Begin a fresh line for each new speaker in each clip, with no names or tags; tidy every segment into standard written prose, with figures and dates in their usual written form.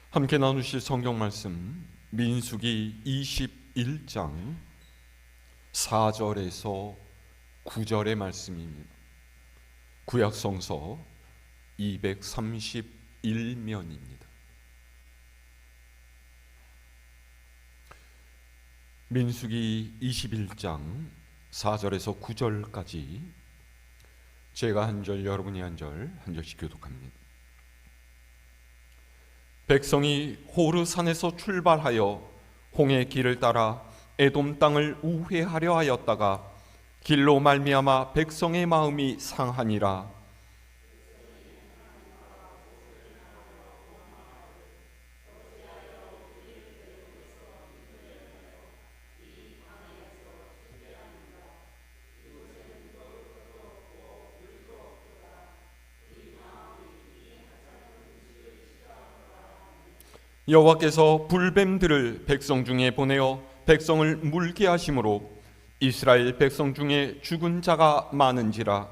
함께 나누실 성경 말씀 민수기 21장 4절에서 9절의 말씀입니다. 구약 성서 231면입니다. 민수기 21장 4절에서 9절까지 제가 한 절, 여러분이 한 절, 한 절씩 교독합니다. 백성이 호르산에서 출발하여 홍해 길을 따라 에돔 땅을 우회하려 하였다가 길로 말미암아 백성의 마음이 상하니라. 여호와께서 불뱀들을 백성 중에 보내어 백성을 물게 하심으로 이스라엘 백성 중에 죽은 자가 많은지라.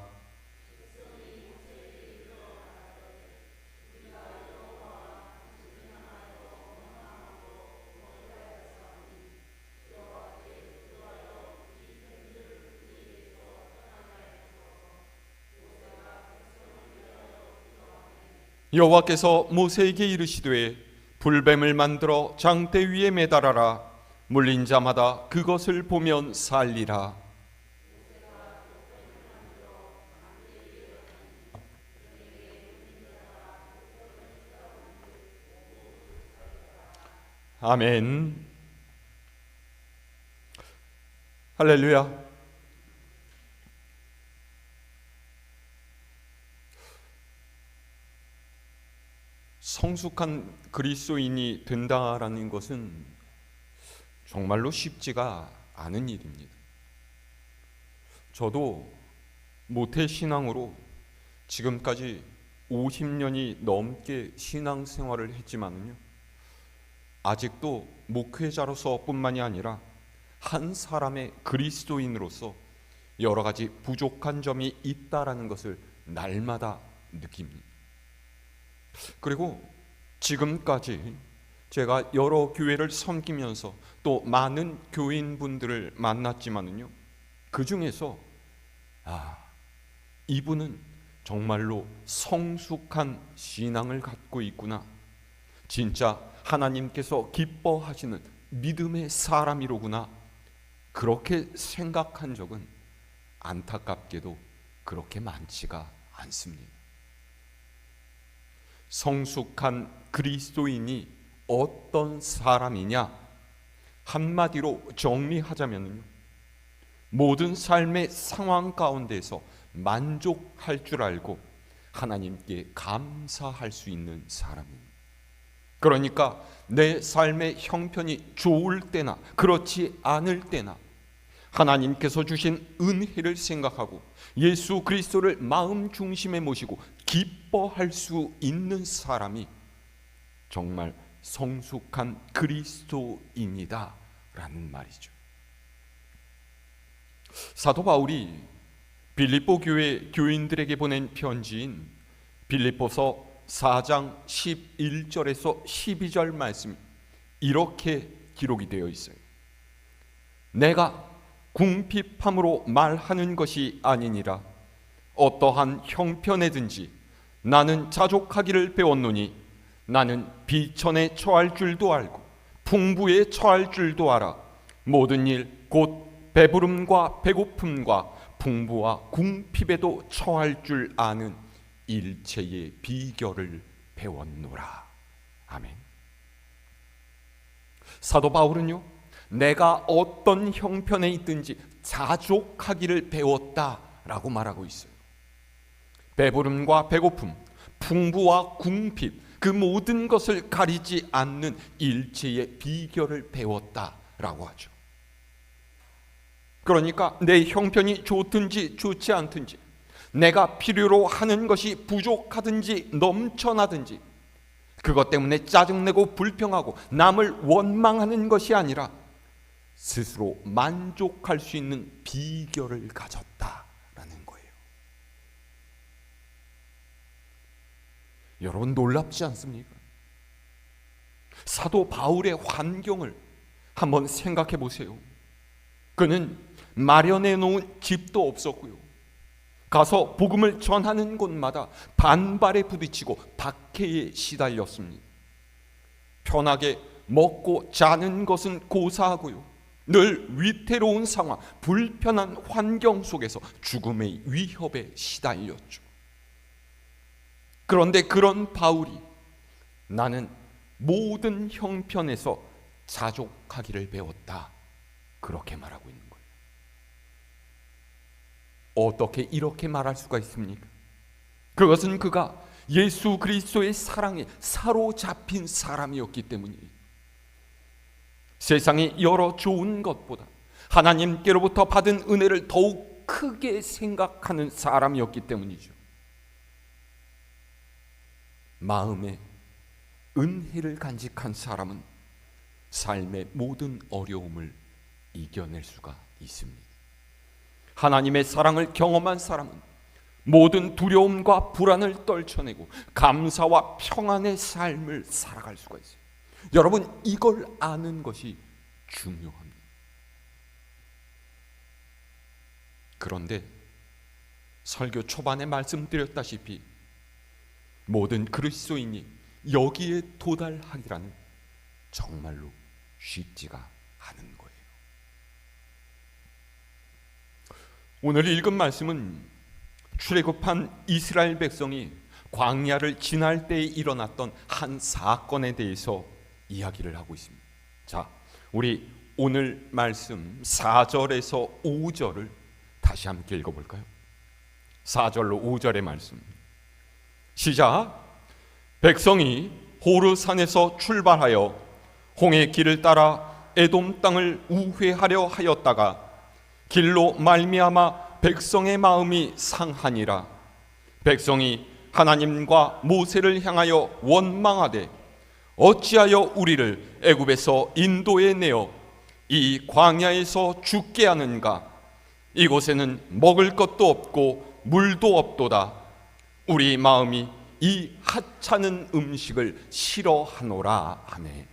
여호와께서 모세에게 이르시되 불뱀을 만들어 장대 위에 매달아라. 물린 자마다 그것을 보면 살리라. 아멘. 할렐루야. 성숙한 그리스도인이 된다라는 것은 정말로 쉽지가 않은 일입니다. 저도 모태신앙으로 지금까지 50년이 넘게 신앙생활을 했지만요, 아직도 목회자로서 뿐만이 아니라 한 사람의 그리스도인으로서 여러 가지 부족한 점이 있다라는 것을 날마다 느낍니다. 그리고 지금까지 제가 여러 교회를 섬기면서 또 많은 교인분들을 만났지만은요, 그 중에서 이분은 정말로 성숙한 신앙을 갖고 있구나, 진짜 하나님께서 기뻐하시는 믿음의 사람이로구나, 그렇게 생각한 적은 안타깝게도 그렇게 많지가 않습니다. 성숙한 그리스도인이 어떤 사람이냐? 한마디로 정리하자면요, 모든 삶의 상황 가운데서 만족할 줄 알고 하나님께 감사할 수 있는 사람입니다. 그러니까 내 삶의 형편이 좋을 때나 그렇지 않을 때나 하나님께서 주신 은혜를 생각하고 예수 그리스도를 마음 중심에 모시고 기뻐할 수 있는 사람이 정말 성숙한 그리스도인이다 라는 말이죠. 사도 바울이 빌립보 교회 교인들에게 보낸 편지인 빌립보서 4장 11절에서 12절 말씀이 이렇게 기록이 되어 있어요. 내가 궁핍함으로 말하는 것이 아니니라. 어떠한 형편에든지 나는 자족하기를 배웠노니 나는 비천에 처할 줄도 알고 풍부에 처할 줄도 알아. 모든 일 곧 배부름과 배고픔과 풍부와 궁핍에도 처할 줄 아는 일체의 비결을 배웠노라. 아멘. 사도 바울은요, 내가 어떤 형편에 있든지 자족하기를 배웠다라고 말하고 있어요. 배부름과 배고픔, 풍부와 궁핍, 그 모든 것을 가리지 않는 일체의 비결을 배웠다라고 하죠. 그러니까 내 형편이 좋든지 좋지 않든지, 내가 필요로 하는 것이 부족하든지 넘쳐나든지, 그것 때문에 짜증내고 불평하고 남을 원망하는 것이 아니라 스스로 만족할 수 있는 비결을 가졌다라는 거예요. 여러분 놀랍지 않습니까? 사도 바울의 환경을 한번 생각해 보세요. 그는 마련해 놓은 집도 없었고요, 가서 복음을 전하는 곳마다 반발에 부딪히고 박해에 시달렸습니다. 편하게 먹고 자는 것은 고사하고요, 늘 위태로운 상황, 불편한 환경 속에서 죽음의 위협에 시달렸죠. 그런데 그런 바울이 나는 모든 형편에서 자족하기를 배웠다, 그렇게 말하고 있는 거예요. 어떻게 이렇게 말할 수가 있습니까? 그것은 그가 예수 그리스도의 사랑에 사로잡힌 사람이었기 때문이에요. 세상의 여러 좋은 것보다 하나님께로부터 받은 은혜를 더욱 크게 생각하는 사람이었기 때문이죠. 마음에 은혜를 간직한 사람은 삶의 모든 어려움을 이겨낼 수가 있습니다. 하나님의 사랑을 경험한 사람은 모든 두려움과 불안을 떨쳐내고 감사와 평안의 삶을 살아갈 수가 있어요. 여러분, 이걸 아는 것이 중요합니다. 그런데 설교 초반에 말씀드렸다시피 모든 그리스도인이 여기에 도달하기라는 정말로 쉽지가 않은 거예요. 오늘 읽은 말씀은 출애굽한 이스라엘 백성이 광야를 지날 때에 일어났던 한 사건에 대해서 이야기를 하고 있습니다. 자, 우리 오늘 말씀 4절에서 5절을 다시 함께 읽어볼까요? 4절로 5절의 말씀 시작. 백성이 호르산에서 출발하여 홍해 길을 따라 에돔 땅을 우회하려 하였다가 길로 말미암아 백성의 마음이 상하니라. 백성이 하나님과 모세를 향하여 원망하되 어찌하여 우리를 애굽에서 인도에 내어 이 광야에서 죽게 하는가? 이곳에는 먹을 것도 없고 물도 없도다. 우리 마음이 이 하찮은 음식을 싫어하노라 하네.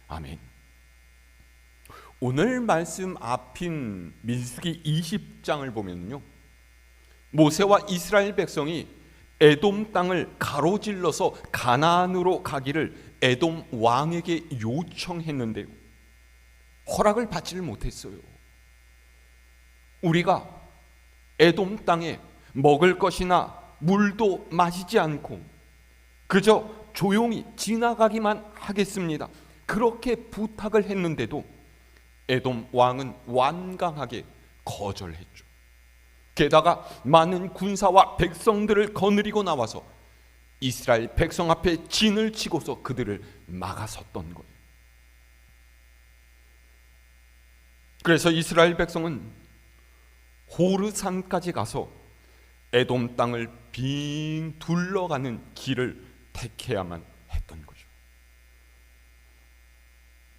아멘. 오늘 말씀 앞인 민수기 20장을 보면요, 모세와 이스라엘 백성이 에돔 땅을 가로질러서 가나안으로 가기를 에돔 왕에게 요청했는데요, 허락을 받지를 못했어요. 우리가 에돔 땅에 먹을 것이나 물도 마시지 않고 그저 조용히 지나가기만 하겠습니다, 그렇게 부탁을 했는데도 에돔 왕은 완강하게 거절했죠. 게다가 많은 군사와 백성들을 거느리고 나와서 이스라엘 백성 앞에 진을 치고서 그들을 막아섰던 거예요. 그래서 이스라엘 백성은 호르산까지 가서 에돔 땅을 빙 둘러가는 길을 택해야만 했던 거죠.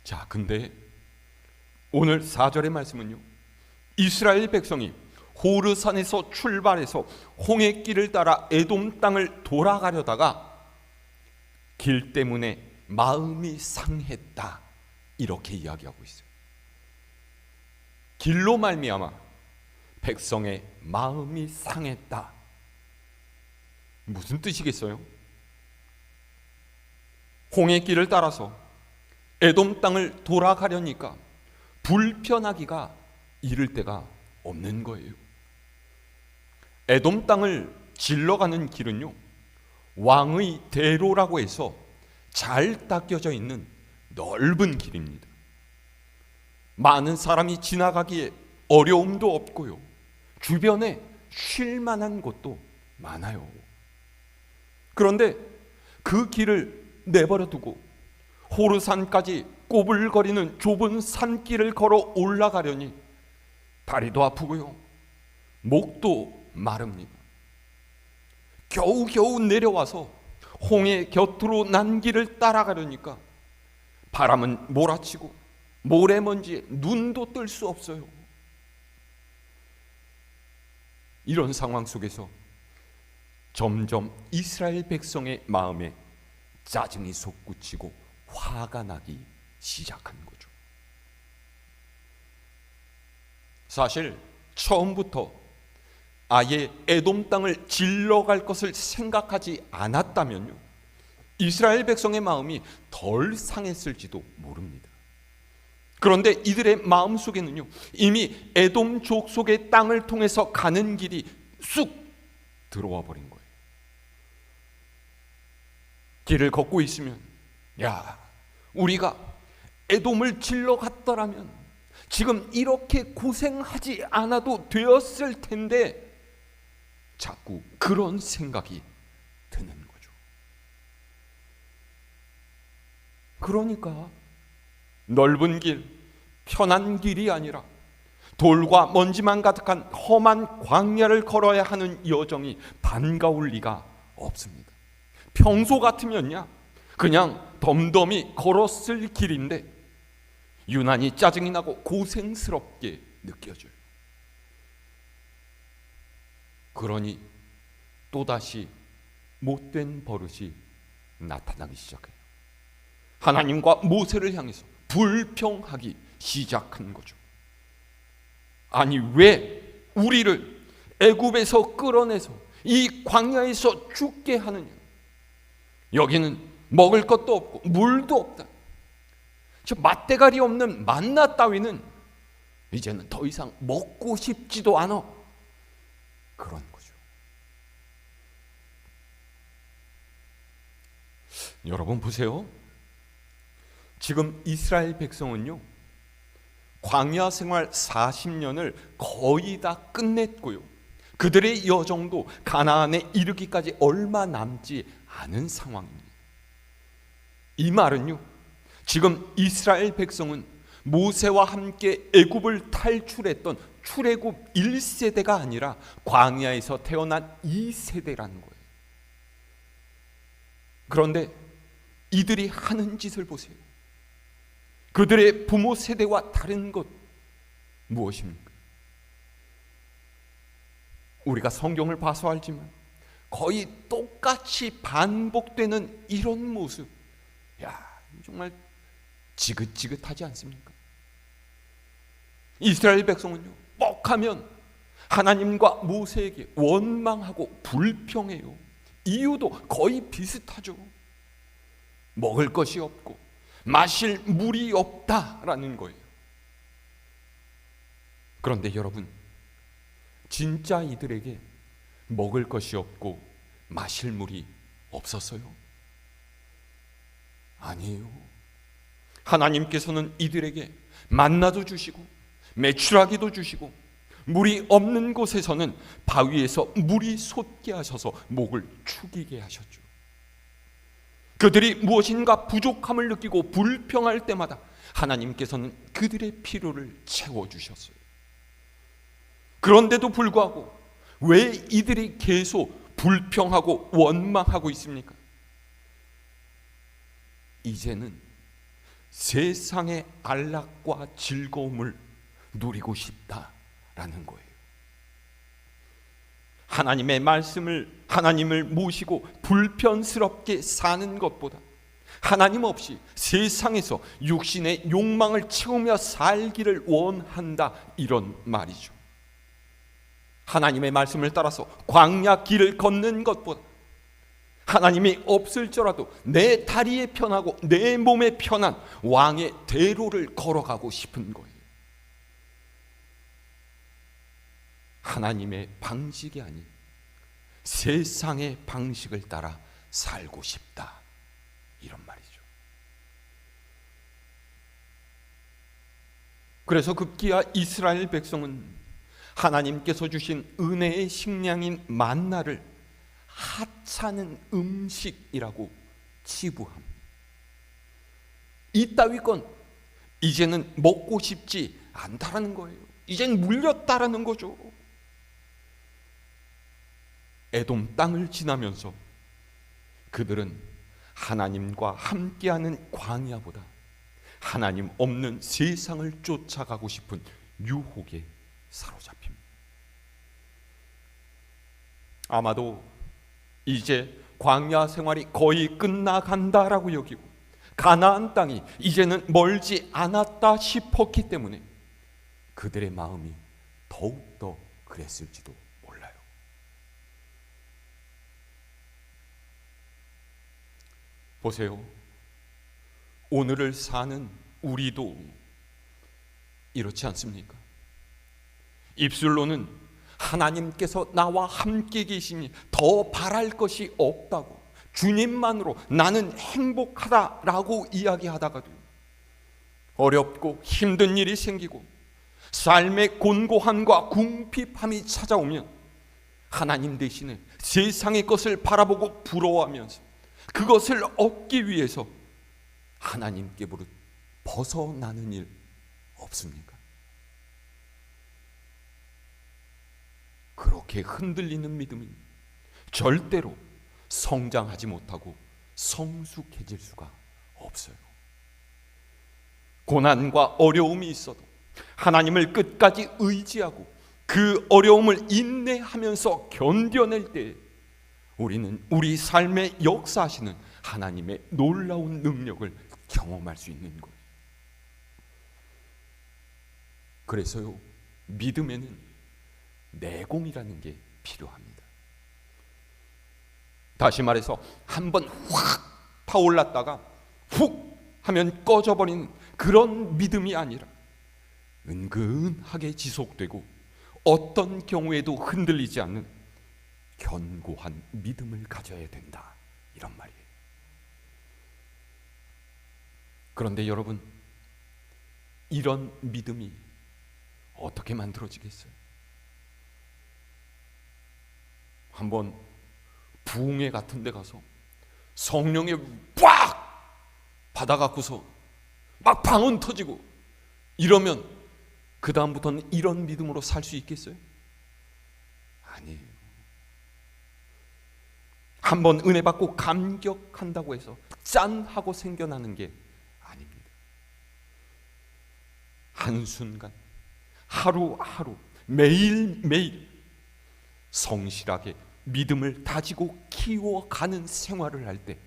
자, 근데 오늘 4절의 말씀은요, 이스라엘 백성이 호르산에서 출발해서 홍해길을 따라 에돔 땅을 돌아가려다가 길 때문에 마음이 상했다, 이렇게 이야기하고 있어요. 길로 말미암아 백성의 마음이 상했다. 무슨 뜻이겠어요? 홍해길을 따라서 에돔 땅을 돌아가려니까 불편하기가 이를 데가 없는 거예요. 에돔 땅을 질러가는 길은요, 왕의 대로라고 해서 잘 닦여져 있는 넓은 길입니다. 많은 사람이 지나가기에 어려움도 없고요, 주변에 쉴 만한 곳도 많아요. 그런데 그 길을 내버려 두고 호르산까지 꼬불거리는 좁은 산길을 걸어 올라가려니 다리도 아프고요, 목도 마릅니다. 겨우겨우 내려와서 홍해 곁으로 난 길을 따라가려니까 바람은 몰아치고 모래먼지에 눈도 뜰 수 없어요. 이런 상황 속에서 점점 이스라엘 백성의 마음에 짜증이 솟구치고 화가 나기 시작한 거죠. 사실 처음부터 아예 에돔 땅을 질러갈 것을 생각하지 않았다면요, 이스라엘 백성의 마음이 덜 상했을지도 모릅니다. 그런데 이들의 마음속에는요, 이미 에돔 족속의 땅을 통해서 가는 길이 쑥 들어와 버린 거예요. 길을 걷고 있으면, 야, 우리가 에돔을 질러 갔더라면 지금 이렇게 고생하지 않아도 되었을 텐데, 자꾸 그런 생각이 드는 거죠. 그러니까 넓은 길, 편한 길이 아니라 돌과 먼지만 가득한 험한 광야를 걸어야 하는 여정이 반가울 리가 없습니다. 평소 같으면야 그냥 덤덤히 걸었을 길인데 유난히 짜증이 나고 고생스럽게 느껴져요. 그러니 또다시 못된 버릇이 나타나기 시작해요. 하나님과 모세를 향해서 불평하기 시작한 거죠. 아니, 왜 우리를 애굽에서 끌어내서 이 광야에서 죽게 하느냐? 여기는 먹을 것도 없고 물도 없다. 저 맛대가리 없는 만나 따위는 이제는 더 이상 먹고 싶지도 않아. 그런 거죠. 여러분 보세요. 지금 이스라엘 백성은요, 광야 생활 40년을 거의 다 끝냈고요, 그들의 여정도 가나안에 이르기까지 얼마 남지 않은 상황입니다. 이 말은요, 지금 이스라엘 백성은 모세와 함께 애굽을 탈출했던 출애굽 1세대가 아니라 광야에서 태어난 2세대라는 거예요. 그런데 이들이 하는 짓을 보세요. 그들의 부모 세대와 다른 것 무엇입니까? 우리가 성경을 봐서 알지만 거의 똑같이 반복되는 이런 모습, 야, 정말 지긋지긋하지 않습니까? 이스라엘 백성은요, 뻑하면 하나님과 모세에게 원망하고 불평해요. 이유도 거의 비슷하죠. 먹을 것이 없고 마실 물이 없다라는 거예요. 그런데 여러분, 진짜 이들에게 먹을 것이 없고 마실 물이 없었어요? 아니에요. 하나님께서는 이들에게 만나도 주시고 메추라기도 주시고 물이 없는 곳에서는 바위에서 물이 솟게 하셔서 목을 축이게 하셨죠. 그들이 무엇인가 부족함을 느끼고 불평할 때마다 하나님께서는 그들의 필요를 채워주셨어요. 그런데도 불구하고 왜 이들이 계속 불평하고 원망하고 있습니까? 이제는 세상의 안락과 즐거움을 누리고 싶다라는 거예요. 하나님의 말씀을, 하나님을 모시고 불편스럽게 사는 것보다 하나님 없이 세상에서 육신의 욕망을 채우며 살기를 원한다, 이런 말이죠. 하나님의 말씀을 따라서 광야 길을 걷는 것보다 하나님이 없을지라도 내 다리에 편하고 내 몸에 편한 왕의 대로를 걸어가고 싶은 거예요. 하나님의 방식이 아닌 세상의 방식을 따라 살고 싶다, 이런 말이죠. 그래서 급기야 이스라엘 백성은 하나님께서 주신 은혜의 식량인 만나를 하찮은 음식이라고 치부합니다. 이따위 건 이제는 먹고 싶지 않다라는 거예요. 이젠 물렸다라는 거죠. 에돔 땅을 지나면서 그들은 하나님과 함께하는 광야보다 하나님 없는 세상을 쫓아가고 싶은 유혹에 사로잡힙니다. 아마도 이제 광야 생활이 거의 끝나간다라고 여기고 가나안 땅이 이제는 멀지 않았다 싶었기 때문에 그들의 마음이 더욱더 그랬을지도 몰라요. 보세요. 오늘을 사는 우리도 이렇지 않습니까? 입술로는 하나님께서 나와 함께 계시니 더 바랄 것이 없다고, 주님만으로 나는 행복하다라고 이야기하다가도 어렵고 힘든 일이 생기고 삶의 곤고함과 궁핍함이 찾아오면 하나님 대신에 세상의 것을 바라보고 부러워하면서 그것을 얻기 위해서 하나님께로부터 벗어나는 일 없습니까? 그렇게 흔들리는 믿음이 절대로 성장하지 못하고 성숙해질 수가 없어요. 고난과 어려움이 있어도 하나님을 끝까지 의지하고 그 어려움을 인내하면서 견뎌낼 때 우리는 우리 삶에 역사하시는 하나님의 놀라운 능력을 경험할 수 있는 거예요. 그래서요, 믿음에는 내공이라는 게 필요합니다. 다시 말해서 한번 확 타올랐다가 훅 하면 꺼져버리는 그런 믿음이 아니라 은근하게 지속되고 어떤 경우에도 흔들리지 않는 견고한 믿음을 가져야 된다, 이런 말이에요. 그런데 여러분, 이런 믿음이 어떻게 만들어지겠어요? 한번 부흥회 같은 데 가서 성령에 빡 받아갖고서 막 방언 터지고 이러면 그 다음부터는 이런 믿음으로 살 수 있겠어요? 아니에요. 한번 은혜 받고 감격한다고 해서 짠 하고 생겨나는 게 아닙니다. 한순간, 하루하루, 매일매일 성실하게 믿음을 다지고 키워가는 생활을 할 때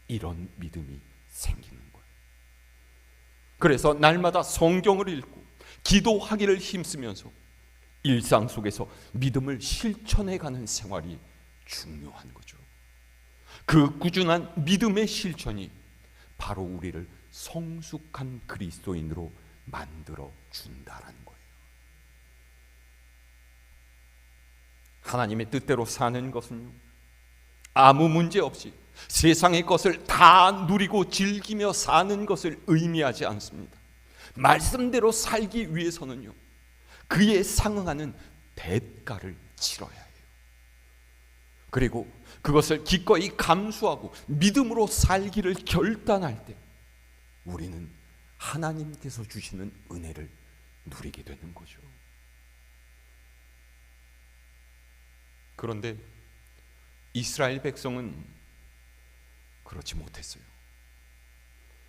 이런 믿음이 생기는 거예요. 그래서 날마다 성경을 읽고 기도하기를 힘쓰면서 일상 속에서 믿음을 실천해가는 생활이 중요한 거죠. 그 꾸준한 믿음의 실천이 바로 우리를 성숙한 그리스도인으로 만들어 준다라는 거예요. 하나님의 뜻대로 사는 것은요, 아무 문제 없이 세상의 것을 다 누리고 즐기며 사는 것을 의미하지 않습니다. 말씀대로 살기 위해서는요, 그에 상응하는 대가를 치러야 해요. 그리고 그것을 기꺼이 감수하고 믿음으로 살기를 결단할 때 우리는 하나님께서 주시는 은혜를 누리게 되는 거죠. 그런데 이스라엘 백성은 그렇지 못했어요.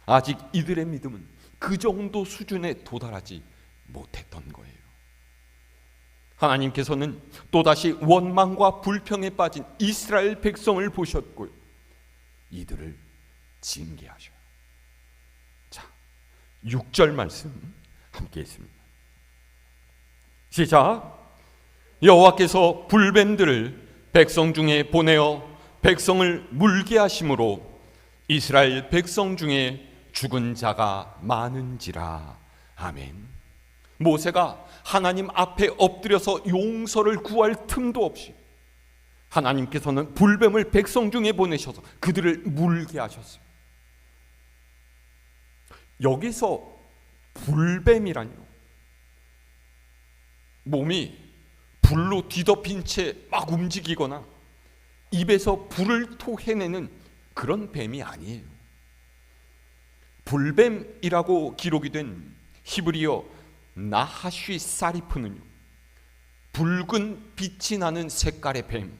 아직 이들의 믿음은 그 정도 수준에 도달하지 못했던 거예요. 하나님께서는 또다시 원망과 불평에 빠진 이스라엘 백성을 보셨고요, 이들을 징계하셔요. 자, 6절 말씀 함께 있습니다. 시작. 여호와께서 불뱀들을 백성 중에 보내어 백성을 물게 하심으로 이스라엘 백성 중에 죽은 자가 많은지라. 아멘. 모세가 하나님 앞에 엎드려서 용서를 구할 틈도 없이 하나님께서는 불뱀을 백성 중에 보내셔서 그들을 물게 하셨어요. 여기서 불뱀이란요, 몸이 불로 뒤덮인 채 막 움직이거나 입에서 불을 토해내는 그런 뱀이 아니에요. 불뱀이라고 기록이 된 히브리어 나하쉬 사리프는요, 붉은 빛이 나는 색깔의 뱀,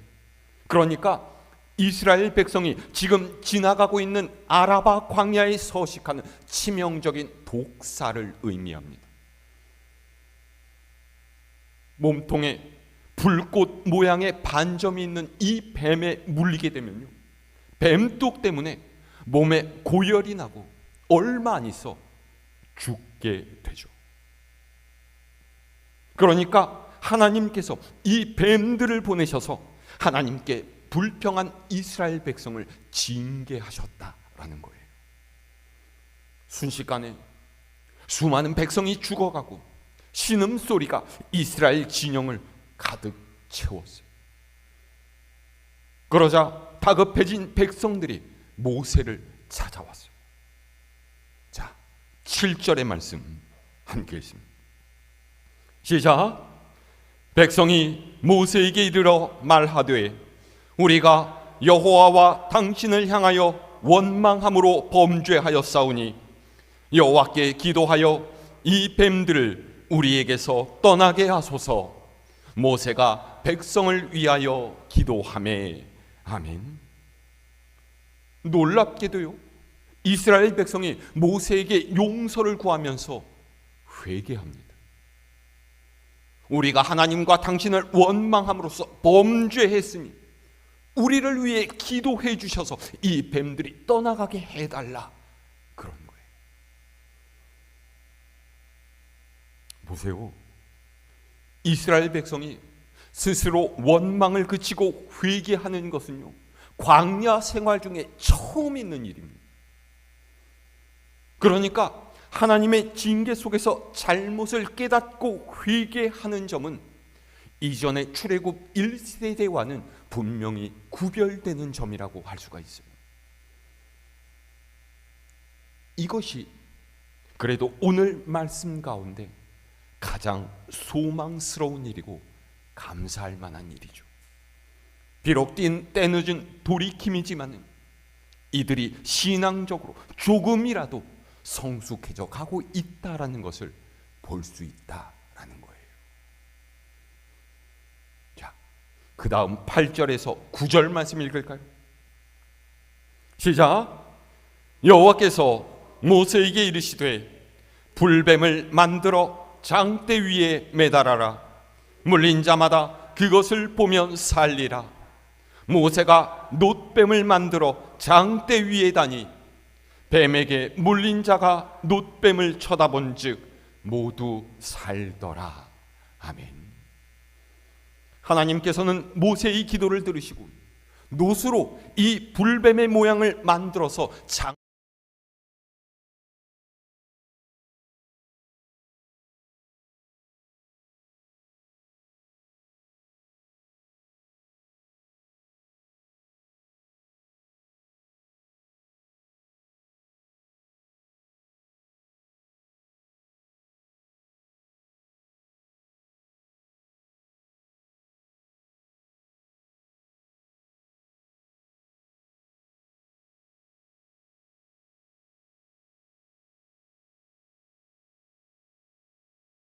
그러니까 이스라엘 백성이 지금 지나가고 있는 아라바 광야에 서식하는 치명적인 독사를 의미합니다. 몸통에 불꽃 모양의 반점이 있는 이 뱀에 물리게 되면요, 뱀독 때문에 몸에 고열이 나고 얼마 안 있어 죽게 되죠. 그러니까 하나님께서 이 뱀들을 보내셔서 하나님께 불평한 이스라엘 백성을 징계하셨다라는 거예요. 순식간에 수많은 백성이 죽어가고 신음소리가 이스라엘 진영을 가득 채웠어요. 그러자 다급해진 백성들이 모세를 찾아왔어요. 자, 7절의 말씀 함께 읽습니다. 시작. 백성이 모세에게 이르러 말하되 우리가 여호와와 당신을 향하여 원망함으로 범죄하였사오니 여호와께 기도하여 이 뱀들을 우리에게서 떠나게 하소서. 모세가 백성을 위하여 기도하매. 아멘. 놀랍게도요, 이스라엘 백성이 모세에게 용서를 구하면서 회개합니다. 우리가 하나님과 당신을 원망함으로써 범죄했으니 우리를 위해 기도해 주셔서 이 뱀들이 떠나가게 해달라, 그런 거예요. 보세요, 이스라엘 백성이 스스로 원망을 그치고 회개하는 것은요, 광야 생활 중에 처음 있는 일입니다. 그러니까 하나님의 징계 속에서 잘못을 깨닫고 회개하는 점은 이전의 출애굽 1세대와는 분명히 구별되는 점이라고 할 수가 있습니다. 이것이 그래도 오늘 말씀 가운데 가장 소망스러운 일이고 감사할 만한 일이죠. 비록 때늦은 돌이킴이지만 이들이 신앙적으로 조금이라도 성숙해져 가고 있다라는 것을 볼 수 있다라는 거예요. 자, 그 다음 8절에서 9절 말씀 읽을까요? 시작. 여호와께서 모세에게 이르시되 불뱀을 만들어 장대 위에 매달아라. 물린 자마다 그것을 보면 살리라. 모세가 놋뱀을 만들어 장대 위에 다니 뱀에게 물린 자가 놋뱀을 쳐다본 즉 모두 살더라. 아멘. 하나님께서는 모세의 기도를 들으시고 놋으로 이 불뱀의 모양을 만들어서